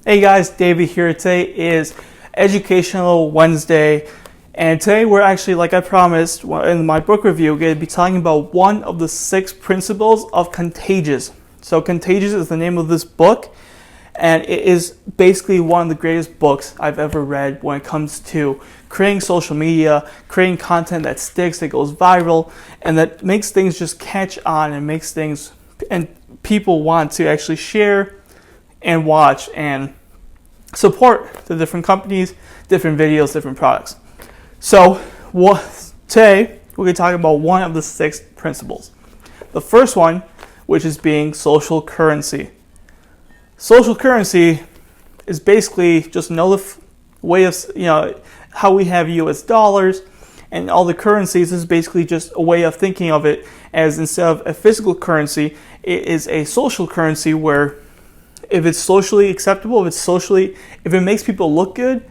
Hey guys, David here. Today is Educational Wednesday, and today we're actually, like I promised in my book review, going to be talking about one of the 6 principles of Contagious. So Contagious is the name of this book, and it is basically one of the greatest books I've ever read when it comes to creating social media, creating content that sticks, that goes viral, and that makes things just catch on and makes things, and people want to actually share and watch and support the different companies, different videos, different products. So today we're going to talk about one of the 6 principles. The first one, which is being social currency. Social currency is basically just another way of, how we have US dollars and all the currencies. Is basically just a way of thinking of it as, instead of a physical currency, it is a social currency where if it's socially acceptable, if it makes people look good,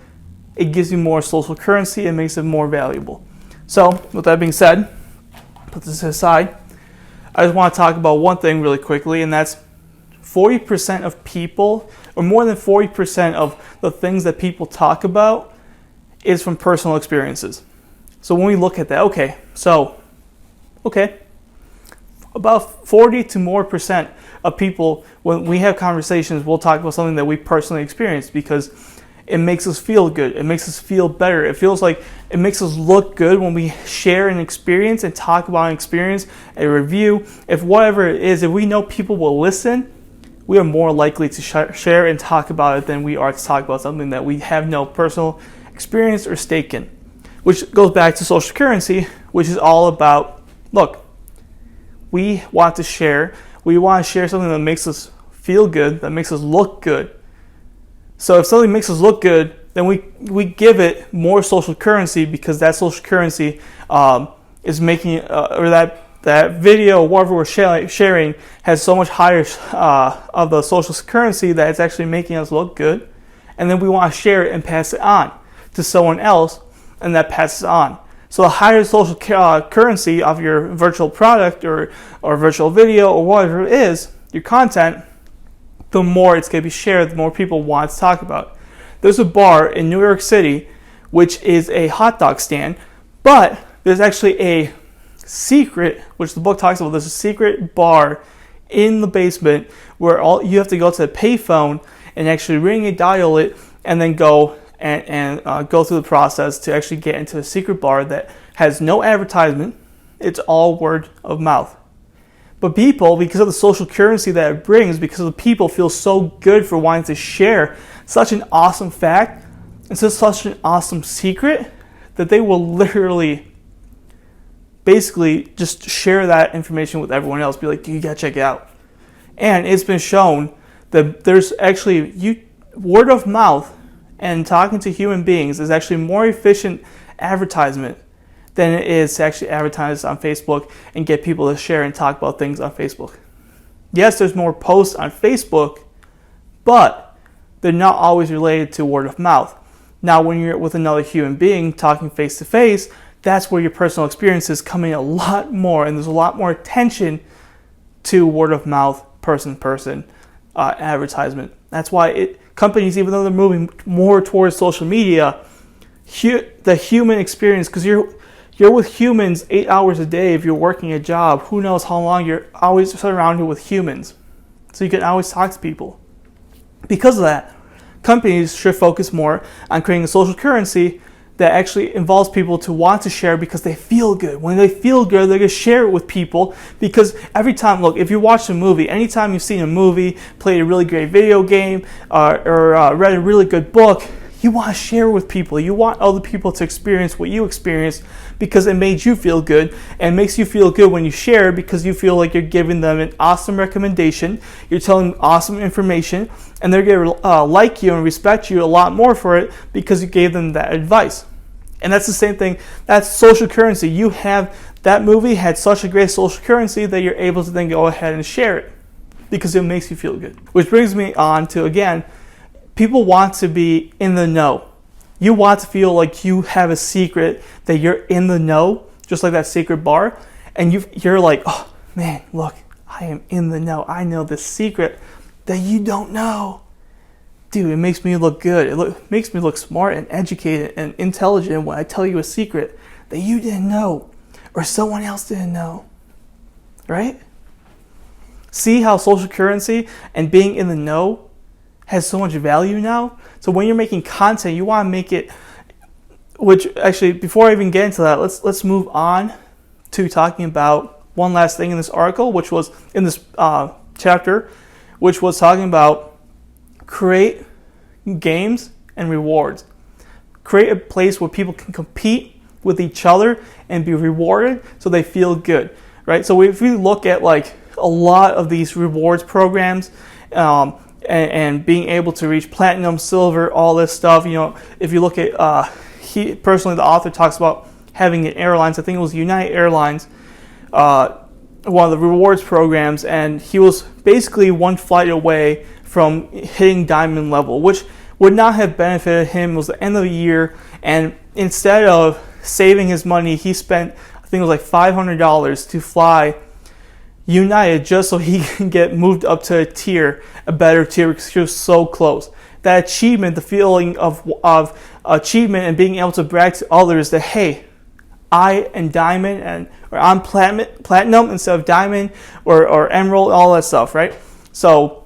it gives you more social currency and makes it more valuable. So, with that being said, put this aside, I just want to talk about one thing really quickly, and that's 40% of people, or more than 40% of the things that people talk about is from personal experiences. So when we look at that, about 40 to more percent of people, when we have conversations, we'll talk about something that we personally experienced because it makes us feel good. It makes us feel better. It feels like it makes us look good when we share an experience and talk about an experience, a review. If whatever it is, if we know people will listen, we are more likely to share and talk about it than we are to talk about something that we have no personal experience or stake in. Which goes back to social currency, which is all about, look, we want to share something that makes us feel good, that makes us look good. So if something makes us look good, then we give it more social currency, because that social currency is making, or that video or whatever we're sharing has so much higher of the social currency that it's actually making us look good. And then we want to share it and pass it on to someone else, and that passes on. So the higher social currency of your virtual product or virtual video or whatever it is, your content, the more it's going to be shared, the more people want to talk about it. There's a bar in New York City, which is a hot dog stand, but there's actually a secret, which the book talks about. There's a secret bar in the basement where you have to go to the payphone and actually ring it, dial it, and then go and go through the process to actually get into a secret bar that has no advertisement. It's all word of mouth. But people, because of the social currency that it brings, because the people feel so good for wanting to share such an awesome fact and such an awesome secret, that they will literally basically just share that information with everyone else. Be like, you gotta check it out. And it's been shown that there's actually word of mouth and talking to human beings is actually more efficient advertisement than it is to actually advertise on Facebook and get people to share and talk about things on Facebook. Yes, there's more posts on Facebook, but they're not always related to word of mouth. Now, when you're with another human being talking face to face, that's where your personal experiences come in a lot more, and there's a lot more attention to word of mouth, person-to-person advertisement. That's why companies, even though they're moving more towards social media, the human experience, because you're with humans 8 hours a day. If you're working a job, who knows how long, you're always surrounded with humans, so you can always talk to people. Because of that, companies should focus more on creating a social currency that actually involves people to want to share because they feel good. When they feel good, they're going to share it with people, because every time, look, if you watch a movie, anytime you've seen a movie, played a really great video game, or read a really good book, you want to share with people. You want other people to experience what you experienced because it made you feel good, and it makes you feel good when you share because you feel like you're giving them an awesome recommendation, you're telling them awesome information, and they're going to like you and respect you a lot more for it because you gave them that advice. And that's the same thing. That's social currency. You have, that movie had such a great social currency that you're able to then go ahead and share it because it makes you feel good. Which brings me on to, again, people want to be in the know. You want to feel like you have a secret, that you're in the know, just like that secret bar, and you're like, oh man, look, I am in the know. I know the secret that you don't know. dude, it makes me look good. Makes me look smart and educated and intelligent when I tell you a secret that you didn't know or someone else didn't know, right? See how social currency and being in the know has so much value now? So when you're making content, you want to make it, which actually, before I even get into that, let's move on to talking about one last thing in this article, which was in this chapter, which was talking about create games and rewards. Create a place where people can compete with each other and be rewarded so they feel good, right? So if we look at like a lot of these rewards programs and being able to reach platinum, silver, all this stuff, you know, if you look at, the author talks about having an airlines, I think it was United Airlines, one of the rewards programs, and he was basically one flight away from hitting diamond level, which would not have benefited him. It was the end of the year, and instead of saving his money, he spent, I think it was like $500 to fly United just so he can get moved up to a better tier, because he was so close. That achievement, the feeling of achievement and being able to brag to others that, hey, I am diamond or I'm platinum instead of diamond or emerald, all that stuff, right? So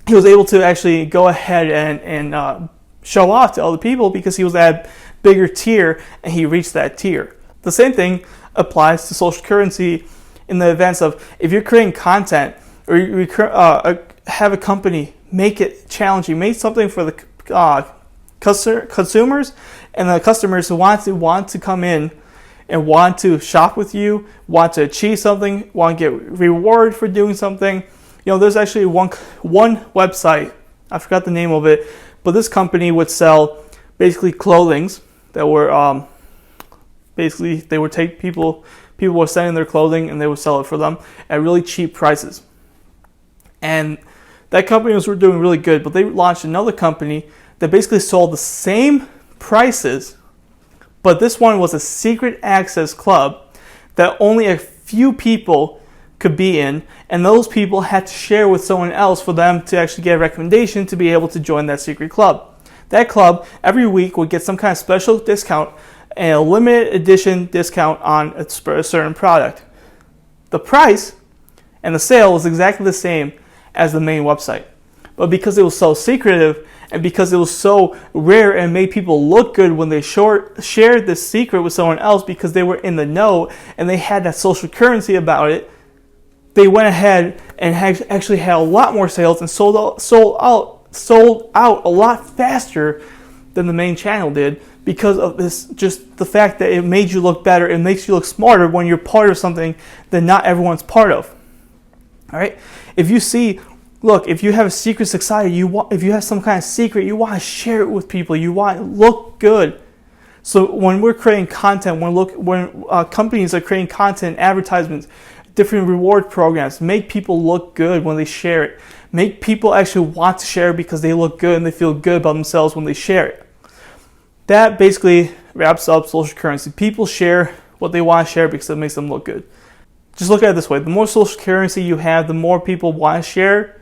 he was able to actually go ahead and show off to other people because he was at a bigger tier and he reached that tier. The same thing applies to social currency in the events of, if you're creating content or you have a company, make it challenging, make something for the consumers and the customers who want to come in and want to shop with you, want to achieve something, want to get rewarded for doing something. You know, there's actually one website, I forgot the name of it, but this company would sell basically clothings that were they would take people were sending their clothing and they would sell it for them at really cheap prices. And that company was doing really good, but they launched another company that basically sold the same prices, but this one was a secret access club that only a few people could be in, and those people had to share with someone else for them to actually get a recommendation to be able to join that secret club. That club every week would get some kind of special discount and a limited edition discount on a certain product. The price and the sale was exactly the same as the main website. But because it was so secretive and because it was so rare and made people look good when they shared this secret with someone else because they were in the know and they had that social currency about it, they went ahead and actually had a lot more sales and sold out a lot faster than the main channel did, because of this, just the fact that it made you look better. It makes you look smarter when you're part of something that not everyone's part of. All right? If you have a secret society, if you have some kind of secret, you want to share it with people. You want to look good. So when we're creating content, when companies are creating content, advertisements, different reward programs, make people look good when they share it. Make people actually want to share it because they look good and they feel good about themselves when they share it. That basically wraps up social currency. People share what they want to share because it makes them look good. Just look at it this way. The more social currency you have, the more people want to share,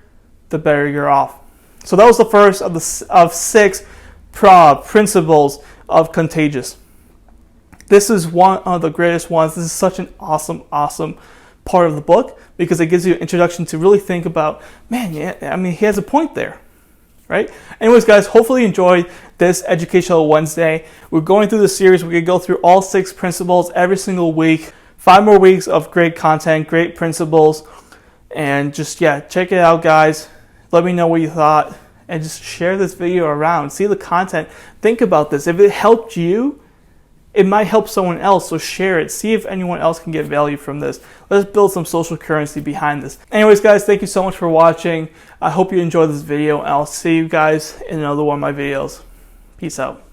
the better you're off. So that was the first of 6 principles of contagious. This is one of the greatest ones. This is such an awesome part of the book because it gives you an introduction to really think about, man, yeah, I mean, he has a point there, right? Anyways, guys, hopefully you enjoyed this Educational Wednesday. We're going through the series. We're going to go through all 6 principles every single week. 5 more weeks of great content, great principles, and just, check it out, guys. Let me know what you thought, and just share this video around. See the content. Think about this. If it helped you, it might help someone else, so share it. See if anyone else can get value from this. Let's build some social currency behind this. Anyways, guys, thank you so much for watching. I hope you enjoyed this video, and I'll see you guys in another one of my videos. Peace out.